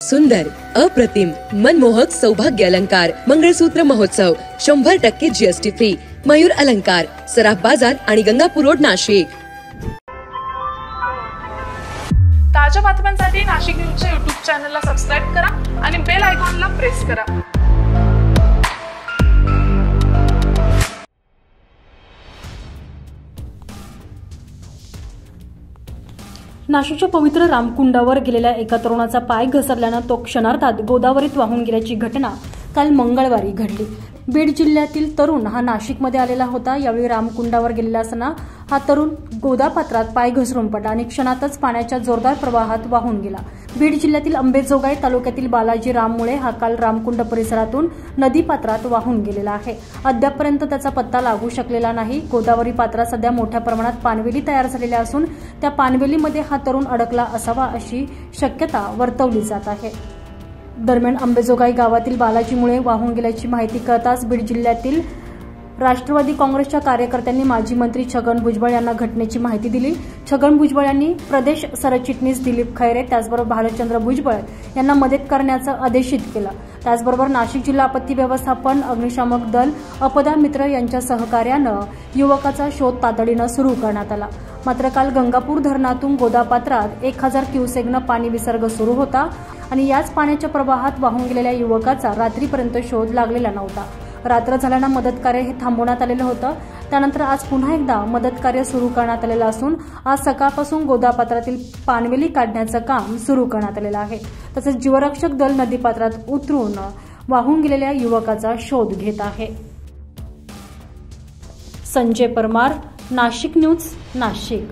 सुंदर, अप्रतिम, मनमोहक सौभाग्य अलंकार मंगळसूत्र महोत्सव 100% जीएसटी फ्री. मयूर अलंकार, सराफ बाजार आणि गंगापूर रोड, नाशिक. ताज्या बातम्यांसाठी नाशिक न्यूजच्या YouTube चॅनलला सबस्क्राइब करा आणि बेल आयकॉनला प्रेस करा. नाशिकच्या पवित्र रामकुंडावर गेलेल्या एका तरुणाचा पाय घसरल्यानं तो क्षणार्धात गोदावरीत वाहून गेल्याची घटना काल मंगळवारी घडली. बीड जिल्ह्यातील तरुण हा नाशिकमध्ये आलेला होता. यावेळी रामकुंडावर गेलेला असताना हा तरुण गोदापात्रात पाय घसरून पडला आणि क्षणातच पाण्याच्या जोरदार प्रवाहात वाहून गेला. बीड जिल्ह्यातील अंबेजोगाई तालुक्यातील बालाजी राममुळे हा काल रामकुंड परिसरातून नदीपात्रात वाहून गेलेला आहे. अद्यापपर्यंत त्याचा पत्ता लागू शकलेला नाही. गोदावरी पात्रात सध्या मोठ्या प्रमाणात पाणवेली तयार झालेल्या असून त्या पाणवेलीमध्ये हा तरुण अडकला असावा अशी शक्यता वर्तवली जात आहे. दरम्यान अंबेजोगाई गावातील बालाजीमुळे वाहून गेल्याची माहिती कळताच बीड जिल्ह्यातील राष्ट्रवादी काँग्रेसच्या कार्यकर्त्यांनी माजी मंत्री छगन भुजबळ यांना घटनेची माहिती दिली. छगन भुजबळ यांनी प्रदेश सरचिटणीस दिलीप खैरे त्याचबरोबर भालचंद्र भुजबळ यांना मदत करण्याचं आदेशित केलं. त्याचबरोबर नाशिक जिल्हा आपत्ती व्यवस्थापन, अग्निशामक दल, अपदा मित्र यांच्या सहकार्यानं युवकाचा शोध तातडीनं सुरू करण्यात आला. मात्र काल गंगापूर धरणातून गोदापात्रात 1000 क्युसेकनं पाणी विसर्ग सुरू होता आणि याच पाण्याच्या प्रवाहात वाहून गेलेल्या युवकाचा रात्रीपर्यंत शोध लागलेला नव्हता. रात्र झाल्यानं मदत कार्य हे थांबवण्यात आलेलं होतं. त्यानंतर आज पुन्हा एकदा मदत कार्य सुरू करण्यात आलेलं असून आज सकाळपासून गोदापात्रातील पाणवेली काढण्याचं काम सुरू करण्यात आलेलं आहे. तसंच जीवरक्षक दल नदीपात्रात उतरून वाहून गेलेल्या युवकाचा शोध घेत आहे. संजय परमार, नाशिक न्यूज, नाशिक.